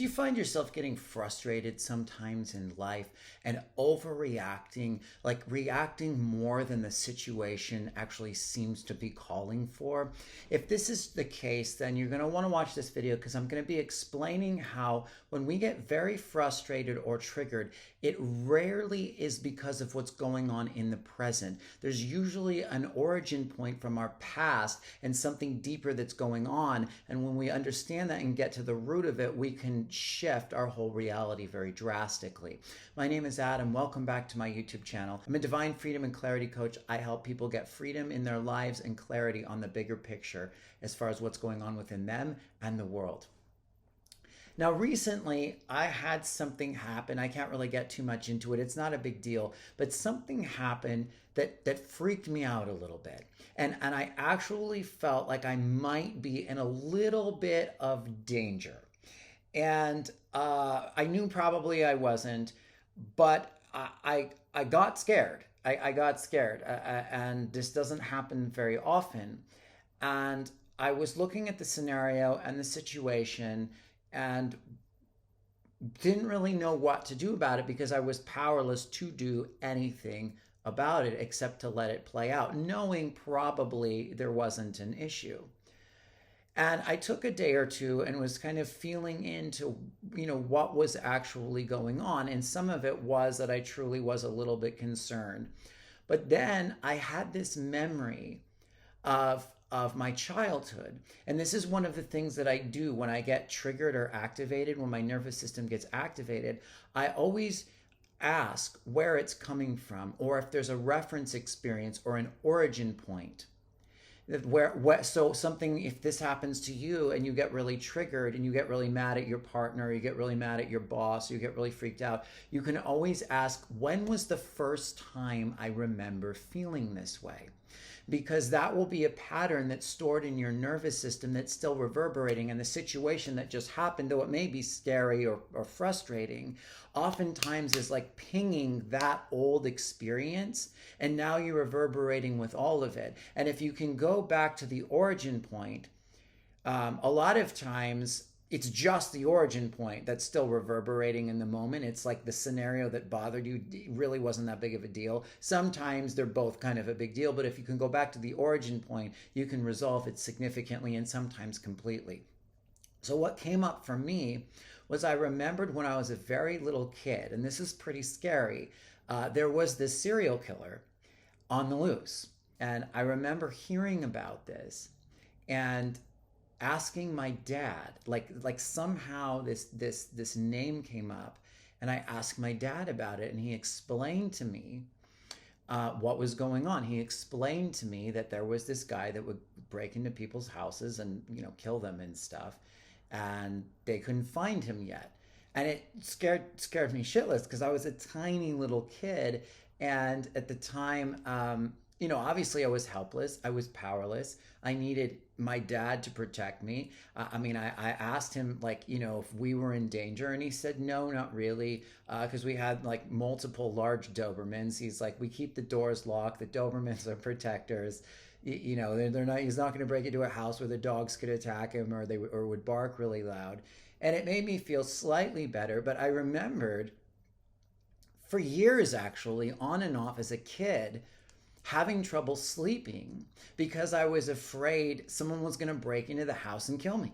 Do you find yourself getting frustrated sometimes in life and overreacting, like reacting more than the situation actually seems to be calling for? If this is the case, then you're going to want to watch this video because I'm going to be explaining how when we get very frustrated or triggered, it rarely is because of what's going on in the present. There's usually an origin point from our past and something deeper that's going on. And when we understand that and get to the root of it, we can shift our whole reality very drastically. My name is Adam. Welcome back to my YouTube channel. I'm a divine freedom and clarity coach. I help people get freedom in their lives and clarity on the bigger picture as far as what's going on within them and the world. Now, recently, I had something happen. I can't really get too much into it. It's not a big deal, but something happened that freaked me out a little bit. And I actually felt like I might be in a little bit of danger. And I knew probably I wasn't, but I got scared. I got scared, and this doesn't happen very often. And I was looking at the scenario and the situation and didn't really know what to do about it because I was powerless to do anything about it except to let it play out, knowing probably there wasn't an issue. And I took a day or two and was kind of feeling into, what was actually going on. And some of it was that I truly was a little bit concerned. But then I had this memory of my childhood. And this is one of the things that I do when I get triggered or activated, when my nervous system gets activated. I always ask where it's coming from, or if there's a reference experience or an origin point. So something, if this happens to you and you get really triggered and you get really mad at your partner, you get really mad at your boss, you get really freaked out, you can always ask, when was the first time I remember feeling this way? Because that will be a pattern that's stored in your nervous system that's still reverberating. And the situation that just happened, though it may be scary or frustrating, oftentimes is like pinging that old experience. And now you're reverberating with all of it. And if you can go back to the origin point, a lot of times it's just the origin point that's still reverberating in the moment. It's like the scenario that bothered you really wasn't that big of a deal. Sometimes they're both kind of a big deal, but if you can go back to the origin point, you can resolve it significantly and sometimes completely. So what came up for me was I remembered when I was a very little kid, and this is pretty scary, there was this serial killer on the loose. And I remember hearing about this and asking my dad, like somehow this name came up, and I asked my dad about it, and he explained to me what was going on. He explained to me that there was this guy that would break into people's houses and kill them and stuff, and they couldn't find him yet. And it scared me shitless because I was a tiny little kid, and at the time, obviously I was helpless. I was powerless. I needed my dad to protect me. I asked him, if we were in danger, and he said, no, not really, because we had like multiple large Dobermans. He's like, we keep the doors locked. The Dobermans are protectors. They're not. He's not going to break into a house where the dogs could attack him or would bark really loud. And it made me feel slightly better. But I remembered for years, actually, on and off as a kid, having trouble sleeping because I was afraid someone was going to break into the house and kill me.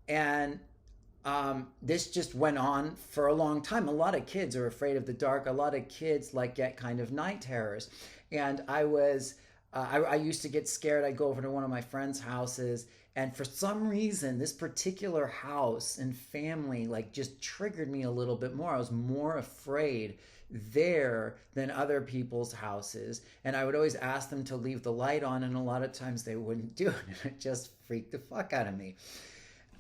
And this just went on for a long time. A lot of kids are afraid of the dark. A lot of kids get kind of night terrors. And I used to get scared. I'd go over to one of my friends' houses, and for some reason, this particular house and family just triggered me a little bit more. I was more afraid there than other people's houses, and I would always ask them to leave the light on, and a lot of times they wouldn't do it, and it just freaked the fuck out of me.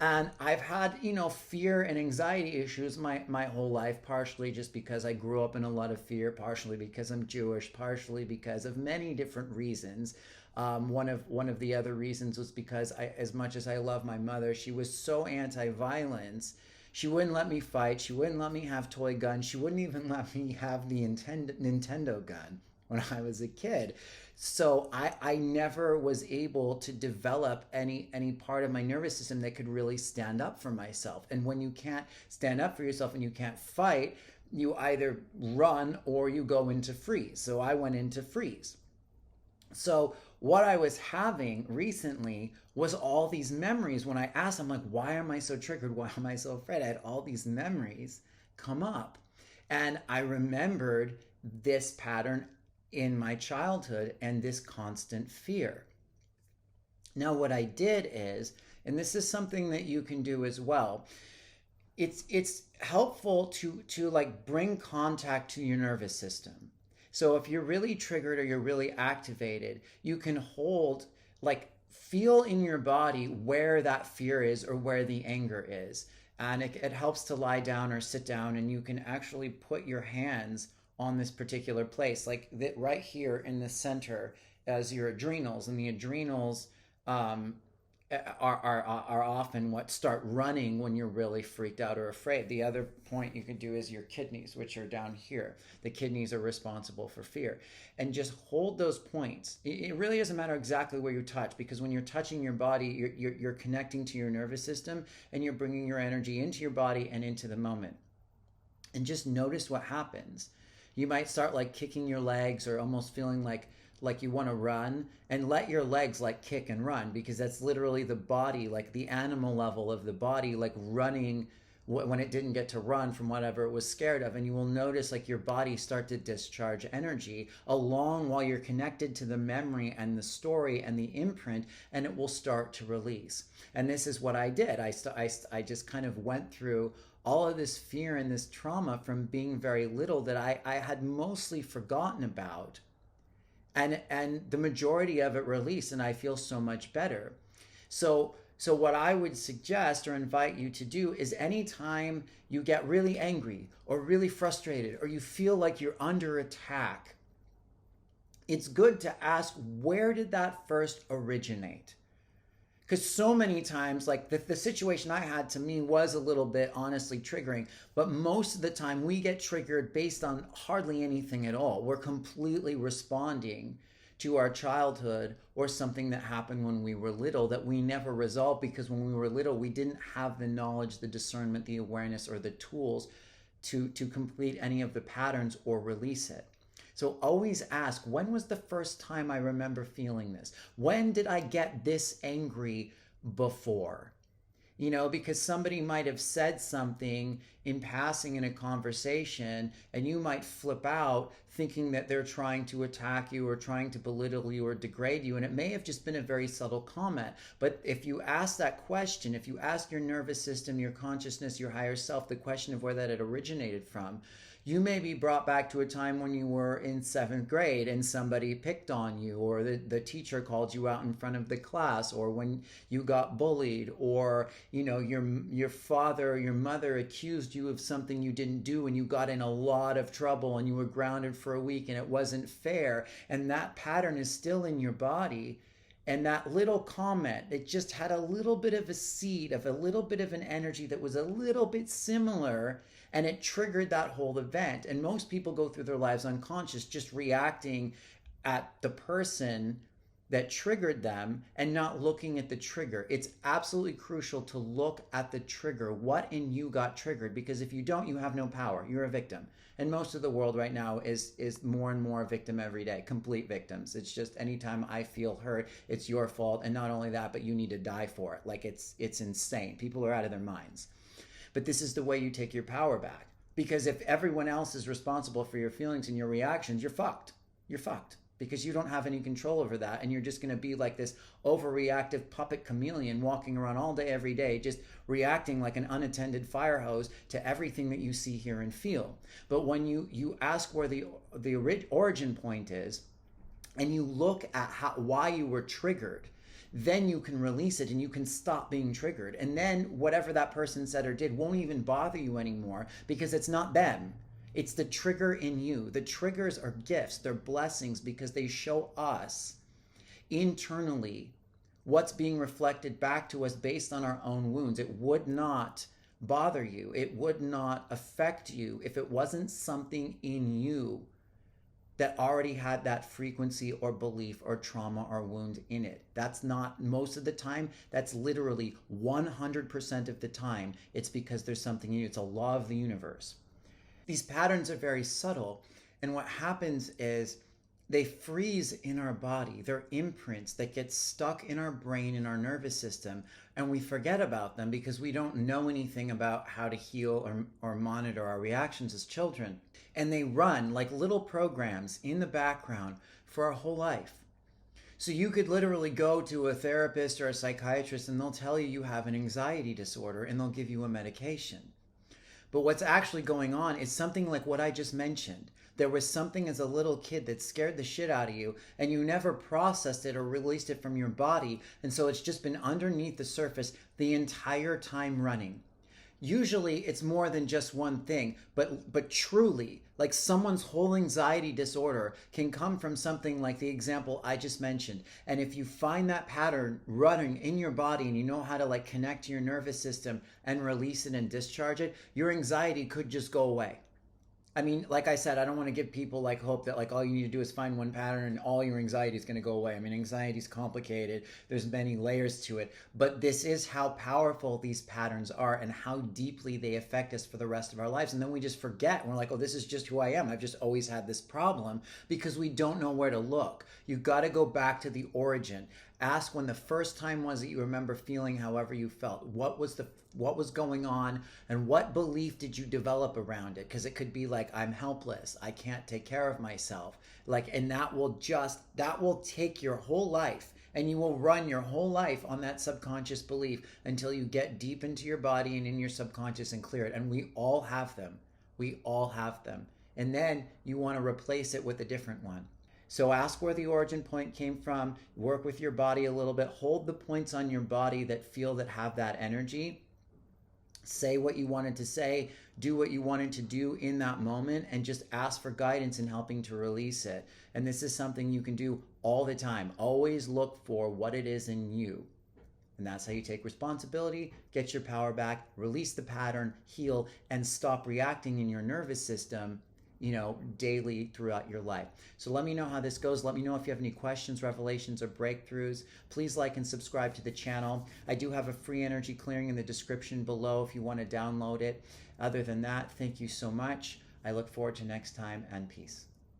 And I've had, fear and anxiety issues my whole life, partially just because I grew up in a lot of fear, partially because I'm Jewish, partially because of many different reasons. One of the other reasons was because as much as I love my mother, she was so anti-violence. She wouldn't let me fight. She wouldn't let me have toy guns. She wouldn't even let me have the Nintendo gun. when I was a kid. So I never was able to develop any part of my nervous system that could really stand up for myself. And when you can't stand up for yourself and you can't fight, you either run or you go into freeze. So I went into freeze. So what I was having recently was all these memories. When I asked, I'm like, why am I so triggered? Why am I so afraid? I had all these memories come up. And I remembered this pattern in my childhood and this constant fear. Now, what I did is, and this is something that you can do as well, it's helpful to like bring contact to your nervous system. So if you're really triggered or you're really activated, you can hold, like, feel in your body where that fear is or where the anger is. And it helps to lie down or sit down, and you can actually put your hands on this particular place, like that right here in the center, as your adrenals. And the adrenals um, are often what start running when you're really freaked out or afraid. The other point you can do is your kidneys, which are down here. The kidneys are responsible for fear. And just hold those points. It really doesn't matter exactly where you touch, because when you're touching your body, you're connecting to your nervous system, and you're bringing your energy into your body and into the moment. And just notice what happens. You might start like kicking your legs, or almost feeling like you want to run, and let your legs like kick and run, because that's literally the body, like the animal level of the body, like running when it didn't get to run from whatever it was scared of. And you will notice like your body start to discharge energy along while you're connected to the memory and the story and the imprint, and it will start to release. And this is what I did. I just kind of went through all of this fear and this trauma from being very little that I had mostly forgotten about, and the majority of it released, and I feel so much better. So what I would suggest or invite you to do is, anytime you get really angry or really frustrated, or you feel like you're under attack, it's good to ask, where did that first originate? Because so many times, like the situation I had, to me, was a little bit honestly triggering, but most of the time we get triggered based on hardly anything at all. We're completely responding to our childhood or something that happened when we were little that we never resolved, because when we were little we didn't have the knowledge, the discernment, the awareness, or the tools to complete any of the patterns or release it. So always ask, when was the first time I remember feeling this? When did I get this angry before? Because somebody might have said something in passing in a conversation, and you might flip out thinking that they're trying to attack you or trying to belittle you or degrade you. And it may have just been a very subtle comment. But if you ask that question, if you ask your nervous system, your consciousness, your higher self, the question of where that it originated from, you may be brought back to a time when you were in 7th grade and somebody picked on you, or the teacher called you out in front of the class, or when you got bullied, or your father or your mother accused you of something you didn't do and you got in a lot of trouble and you were grounded for a week and it wasn't fair, and that pattern is still in your body. And that little comment, it just had a little bit of a seed of a little bit of an energy that was a little bit similar, and it triggered that whole event. And most people go through their lives unconscious, just reacting at the person that triggered them and not looking at the trigger. It's absolutely crucial to look at the trigger. What in you got triggered? Because if you don't, you have no power. You're a victim. And most of the world right now is more and more a victim every day, complete victims. It's just, anytime I feel hurt, it's your fault. And not only that, but you need to die for it. Like, it's insane. People are out of their minds. But this is the way you take your power back. Because if everyone else is responsible for your feelings and your reactions, you're fucked. You're fucked. Because you don't have any control over that, and you're just going to be like this overreactive puppet chameleon walking around all day, every day, just reacting like an unattended fire hose to everything that you see, hear, and feel. But when you ask where the origin point is, and you look at why you were triggered, then you can release it and you can stop being triggered. And then whatever that person said or did won't even bother you anymore, because it's not them. It's the trigger in you. The triggers are gifts. They're blessings, because they show us internally what's being reflected back to us based on our own wounds. It would not bother you. It would not affect you if it wasn't something in you that already had that frequency or belief or trauma or wound in it. That's not most of the time. That's literally 100% of the time. It's because there's something in you. It's a law of the universe. These patterns are very subtle. And what happens is they freeze in our body. They're imprints that get stuck in our brain, in our nervous system, and we forget about them because we don't know anything about how to heal or monitor our reactions as children. And they run like little programs in the background for our whole life. So you could literally go to a therapist or a psychiatrist and they'll tell you you have an anxiety disorder and they'll give you a medication. But what's actually going on is something like what I just mentioned. There was something as a little kid that scared the shit out of you, and you never processed it or released it from your body, and so it's just been underneath the surface the entire time running. Usually it's more than just one thing, but truly, like someone's whole anxiety disorder can come from something like the example I just mentioned. And if you find that pattern running in your body and you know how to like connect to your nervous system and release it and discharge it, your anxiety could just go away. I mean, like I said, I don't want to give people like hope that like all you need to do is find one pattern and all your anxiety is going to go away. I mean, anxiety is complicated. There's many layers to it, but this is how powerful these patterns are and how deeply they affect us for the rest of our lives. And then we just forget. We're like, oh, this is just who I am. I've just always had this problem because we don't know where to look. You've got to go back to the origin. Ask when the first time was that you remember feeling however you felt. What was going on and what belief did you develop around it? Because it could be like, I'm helpless, I can't take care of myself. Like, and that will take your whole life and you will run your whole life on that subconscious belief until you get deep into your body and in your subconscious and clear it. And we all have them. We all have them. And then you want to replace it with a different one. So ask where the origin point came from, work with your body a little bit, hold the points on your body that have that energy, say what you wanted to say, do what you wanted to do in that moment, and just ask for guidance in helping to release it. And this is something you can do all the time. Always look for what it is in you. And that's how you take responsibility, get your power back, release the pattern, heal, and stop reacting in your nervous system daily throughout your life. So let me know how this goes. Let me know if you have any questions, revelations, or breakthroughs. Please like and subscribe to the channel. I do have a free energy clearing in the description below if you want to download it. Other than that, thank you so much. I look forward to next time, and peace.